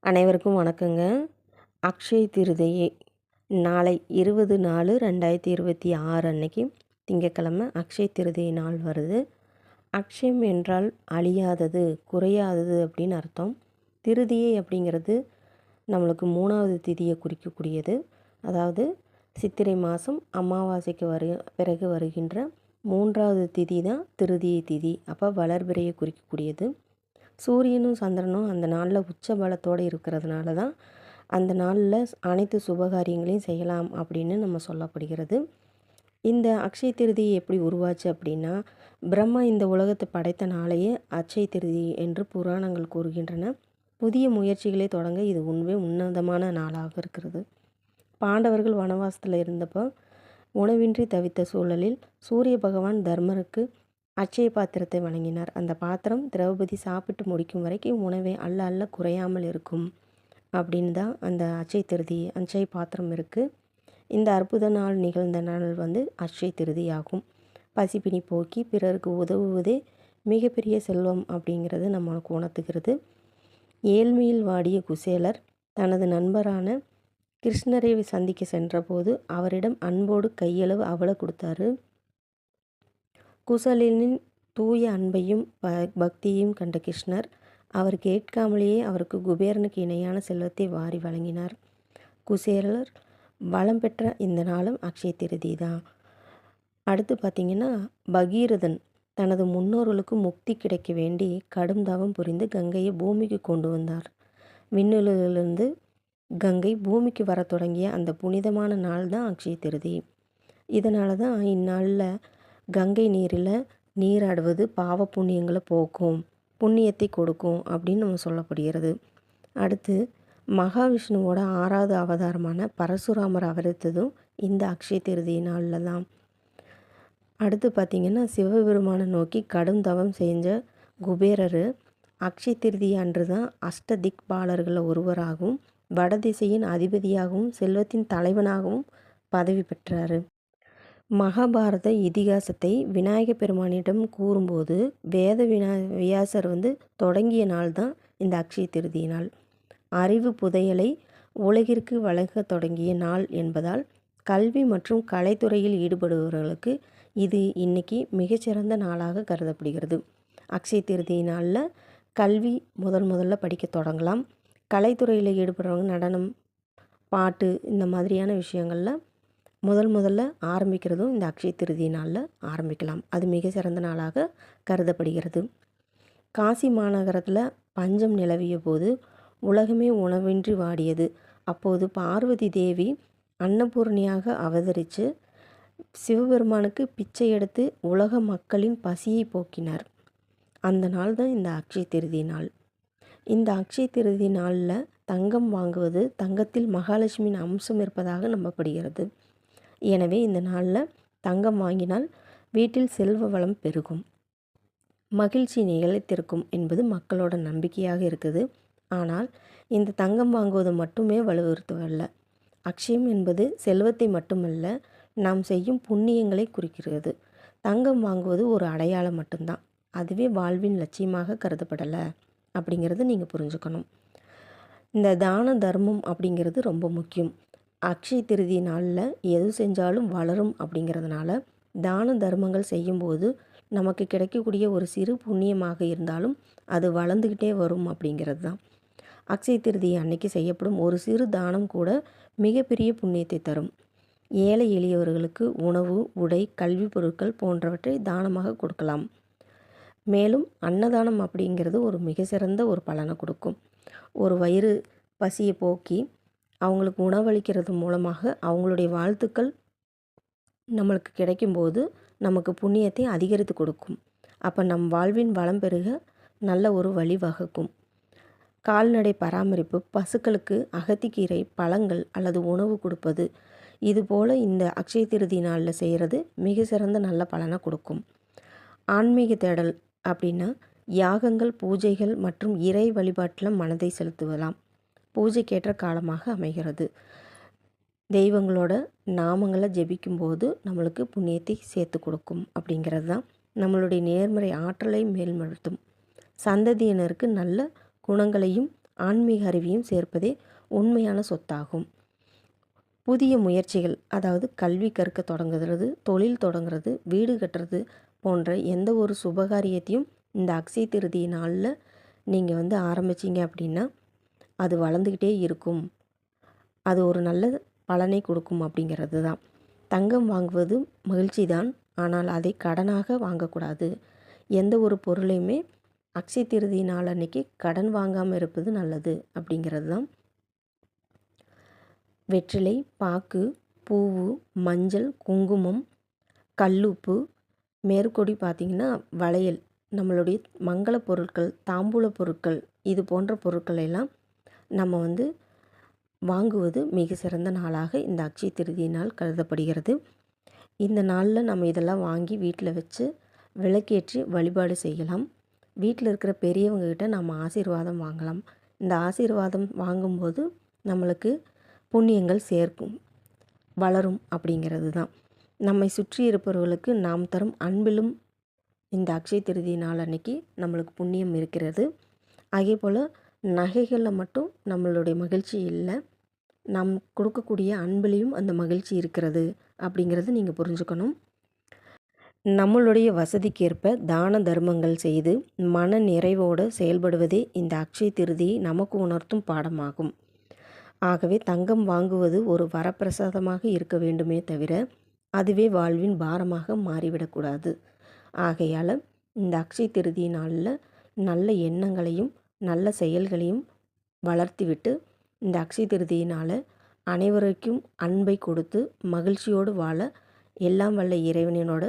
அனைவருக்கும் வணக்கங்க. அக்ஷய திருதியை நாளை 20/4/2026 அன்னைக்கு திங்கட்கிழமை அக்ஷய திருதியை நாள் வருது. அக்ஷயம் என்றால் அழியாதது, குறையாதது அப்படின்னு அர்த்தம். திருதியை அப்படிங்கிறது நம்மளுக்கு 3வது திதியை குறிக்கக்கூடியது. அதாவது சித்திரை மாதம் அமாவாசைக்கு பிறகு வருகின்ற 3வது திதி தான் திருதியை திதி. அப்போ வளர்பிறையை குறிக்கக்கூடியது. சூரியனும் சந்திரனும் அந்த நாளில் உச்ச பலத்தோடு இருக்கிறதுனால தான் அந்த நாளில் அனைத்து சுபகாரியங்களையும் செய்யலாம் அப்படின்னு நம்ம சொல்லப்படுகிறது. இந்த அக்ஷய திருதி எப்படி உருவாச்சு அப்படின்னா, பிரம்மா இந்த உலகத்தை படைத்த நாளையே அக்ஷய திருதி என்று புராணங்கள் கூறுகின்றன. புதிய முயற்சிகளை தொடங்க இது உன்னதமான நாளாக இருக்கிறது. பாண்டவர்கள் வனவாசத்தில் இருந்தப்போ உணவின்றி தவித்த சூழலில் சூரிய பகவான் தர்மருக்கு அட்சய பாத்திரத்தை வழங்கினார். அந்த பாத்திரம் திரௌபதி சாப்பிட்டு முடிக்கும் வரைக்கும் உணவை அள்ள குறையாமல் இருக்கும் அப்படின்னு தான் அந்த அட்சய பாத்திரம் இருக்குது. இந்த அற்புத நாள் நிகழ்ந்த நாள் அட்சய திருதி ஆகும். பசிப்பினி போக்கி பிறருக்கு உதவுவதே மிகப்பெரிய செல்வம் அப்படிங்கிறது நம்மளுக்கு உணர்த்துகிறது. ஏழ்மையில் வாடிய குசேலர் தனது நண்பரான கிருஷ்ணரை சந்திக்க சென்றபோது அவரிடம் அன்போடு கையளவு அவளை கொடுத்தாரு. குசேலனின் தூய அன்பையும் பக்தியையும் கண்ட கிருஷ்ணர் அவர் கேட்காமலேயே அவருக்கு குபேரனுக்கு இணையான செல்வத்தை வாரி வழங்கினார். குசேலர் வளம் பெற்ற இந்த நாளும் அக்ஷய திருதி தான். அடுத்து பார்த்திங்கன்னா, பகீரதன் தனது முன்னோர்களுக்கு முக்தி கிடைக்க வேண்டி கடும் தவம் புரிந்து கங்கையை பூமிக்கு கொண்டு வந்தார். விண்ணுலகிலிருந்து கங்கை பூமிக்கு வர தொடங்கிய அந்த புனிதமான நாள் தான் அக்ஷய திருதி. இதனால தான் இந்நாளில் கங்கை நீரில் நீராடுவது பாவ புண்ணியங்களை போக்கும், புண்ணியத்தை கொடுக்கும் அப்படின்னு நம்ம சொல்லப்படுகிறது. அடுத்து மகாவிஷ்ணுவோட 6வது அவதாரமான பரசுராமர் அவதரித்ததும் இந்த அக்ஷய திருதி நாளில் தான். அடுத்து பார்த்திங்கன்னா, சிவபெருமானை நோக்கி கடும் தவம் செஞ்ச குபேரர் அக்ஷய திருதி அன்று தான் அஷ்டதிக் பாலர்களில் ஒருவராகவும் வடதிசையின் அதிபதியாகவும் செல்வத்தின் தலைவனாகவும் பதவி பெற்றார். மகாபாரத இதிகாசத்தை விநாயக பெருமானிடம் கூறும்போது வியாசர் தொடங்கிய நாள் தான் இந்த அக்ஷய திருதி நாள். அறிவு புதையலை உலகிற்கு வழங்க தொடங்கிய நாள் என்பதால் கல்வி மற்றும் கலைத்துறையில் ஈடுபடுபவர்களுக்கு இது இன்னைக்கு மிகச்சிறந்த நாளாக கருதப்படுகிறது. அக்ஷய திருதி நாளில் கல்வி முதல்ல படிக்க தொடங்கலாம். கலைத்துறையில் ஈடுபடுறவங்க நடனம், பாட்டு இந்த மாதிரியான விஷயங்களில் முதல்ல ஆரம்பிக்கிறதும் இந்த அக்ஷய திருதி நாளில் ஆரம்பிக்கலாம். அது மிக சிறந்த நாளாக கருதப்படுகிறது. காசி மாநகரத்தில் பஞ்சம் நிலவிய போது உலகமே உணவின்றி வாடியது. அப்போது பார்வதி தேவி அன்னபூர்ணியாக அவதரித்து சிவபெருமானுக்கு பிச்சை எடுத்து உலக மக்களின் பசியை போக்கினார். அந்த நாள் தான் இந்த அக்ஷய திருதி நாள். இந்த அக்ஷய திருதி நாளில் தங்கம் வாங்குவது தங்கத்தில் மகாலட்சுமியின் அம்சம் இருப்பதாக நம்பப்படுகிறது. எனவே இந்த நாளில் தங்கம் வாங்கினால் வீட்டில் செல்வ வளம் பெருகும், மகிழ்ச்சி நிலைத்திருக்கும் என்பது மக்களோட நம்பிக்கையாக இருக்குது. ஆனால் இந்த தங்கம் வாங்குவது மட்டுமே வலுவுறுத்தவல்ல. அக்ஷயம் என்பது செல்வத்தை மட்டுமல்ல, நாம் செய்யும் புண்ணியங்களை குறிக்கிறது. தங்கம் வாங்குவது ஒரு அடையாளம் மட்டும்தான், அதுவே வாழ்வின் லட்சியமாக கருதப்படலை அப்படிங்கிறது நீங்கள் புரிஞ்சுக்கணும். இந்த தான தர்மம் அப்படிங்கிறது ரொம்ப முக்கியம். அக்ஷய திருதி நாளில் எது செஞ்சாலும் வளரும் அப்படிங்கிறதுனால தான தர்மங்கள் செய்யும்போது நமக்கு கிடைக்கக்கூடிய ஒரு சிறு புண்ணியமாக இருந்தாலும் அது வளர்ந்துக்கிட்டே வரும் அப்படிங்கிறது தான். அக்ஷய திருதி அன்னைக்கு செய்யப்படும் ஒரு சிறு தானம் கூட மிகப்பெரிய புண்ணியத்தை தரும். ஏழை எளியவர்களுக்கு உணவு, உடை, கல்வி பொருட்கள் போன்றவற்றை தானமாக கொடுக்கலாம். மேலும் அன்னதானம் அப்படிங்கிறது ஒரு மிக சிறந்த ஒரு பலனை கொடுக்கும். ஒரு வயிறு பசியை போக்கி அவங்களுக்கு உணவளிக்கிறது மூலமாக அவங்களுடைய வாழ்த்துக்கள் நம்மளுக்கு கிடைக்கும்போது நமக்கு புண்ணியத்தை அதிகரித்து கொடுக்கும். அப்போ நம் வாழ்வின் வளம் பெருக நல்ல ஒரு வழி வகுக்கும். கால்நடை பராமரிப்பு, பசுக்களுக்கு அகத்திக்கீரை, பழங்கள் அல்லது உணவு கொடுப்பது, இதுபோல் இந்த அக்ஷய திருதி நாளில் செய்கிறது மிக சிறந்த நல்ல பலனை கொடுக்கும். ஆன்மீக தேடல் அப்படின்னா யாகங்கள், பூஜைகள் மற்றும் இறை வழிபாட்டில் மனதை செலுத்துவலாம். பூஜைக்கேற்ற காலமாக அமைகிறது. தெய்வங்களோட நாமங்களை ஜெபிக்கும்போது நம்மளுக்கு புண்ணியத்தை சேர்த்து கொடுக்கும் அப்படிங்கிறது தான் நம்மளுடைய நேர்மறை ஆற்றலை மேல்படுத்தும். சந்ததியினருக்கு நல்ல குணங்களையும் ஆன்மீக அறிவையும் சேர்ப்பதே உண்மையான சொத்தாகும். புதிய முயற்சிகள், அதாவது கல்வி கற்க தொடங்குறது, தொழில் தொடங்குறது, வீடு கட்டுறது போன்ற எந்த ஒரு சுபகாரியத்தையும் இந்த அக்ஷய திருதியை நாளில் நீங்கள் ஆரம்பிச்சிங்க அப்படின்னா அது வளர்ந்துக்கிட்டே இருக்கும். அது ஒரு நல்ல பலனை கொடுக்கும் அப்படிங்கிறது தான். தங்கம் வாங்குவது மகிழ்ச்சி தான், ஆனால் அதை கடனாக வாங்கக்கூடாது. எந்த ஒரு பொருளையுமே அக்ஷய திருதி நாள் அன்னைக்கு கடன் வாங்காமல் இருப்பது நல்லது அப்படிங்கிறது தான். வெற்றிலை, பாக்கு, பூவு, மஞ்சள், குங்குமம், கல்லுப்பு, மேற்கொடி பார்த்திங்கன்னா வளையல், நம்மளுடைய மங்கள பொருட்கள், தாம்பூல பொருட்கள், இது போன்ற பொருட்கள் எல்லாம் நம்ம வாங்குவது மிக சிறந்த நாளாக இந்த அக்ஷய திருதி நாள் கருதப்படுகிறது. இந்த நாளில் நம்ம இதெல்லாம் வாங்கி வீட்டில் வச்சு விளக்கேற்றி வழிபாடு செய்யலாம். வீட்டில் இருக்கிற பெரியவங்ககிட்ட நம்ம ஆசீர்வாதம் வாங்கலாம். இந்த ஆசீர்வாதம் வாங்கும்போது நம்மளுக்கு புண்ணியங்கள் வளரும் அப்படிங்கிறது தான். நம்மை சுற்றி இருப்பவர்களுக்கு நாம் தரும் அன்பிலும் இந்த அக்ஷய திருதி நாள் அன்னைக்கு நம்மளுக்கு புண்ணியம் இருக்கிறது. அதே போல் நகைகளில் மட்டும் நம்மளுடைய மகிழ்ச்சி இல்லை, நாம் கொடுக்கக்கூடிய அன்பிலையும் அந்த மகிழ்ச்சி இருக்கிறது அப்படிங்கிறது நீங்கள் புரிஞ்சுக்கணும். நம்மளுடைய வசதிக்கேற்ப தான தர்மங்கள் செய்து மன நிறைவோடு செயல்படுவதே இந்த அக்ஷய திருதியை நமக்கு உணர்த்தும் பாடமாகும். ஆகவே தங்கம் வாங்குவது ஒரு வரப்பிரசாதமாக இருக்க வேண்டுமே தவிர அதுவே வாழ்வின் பாரமாக மாறிவிடக்கூடாது. ஆகையால் இந்த அக்ஷய திருதி நாளில் நல்ல எண்ணங்களையும் நல்ல செயல்களையும் வளர்த்திவிட்டு இந்த அக்ஷய திருதியினால் அனைவருக்கும் அன்பை கொடுத்து மகிழ்ச்சியோடு வாழ எல்லாம் வல்ல இறைவனினோட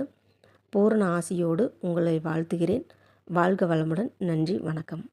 பூரண ஆசியோடு உங்களை வாழ்த்துகிறேன். வாழ்க வளமுடன். நன்றி, வணக்கம்.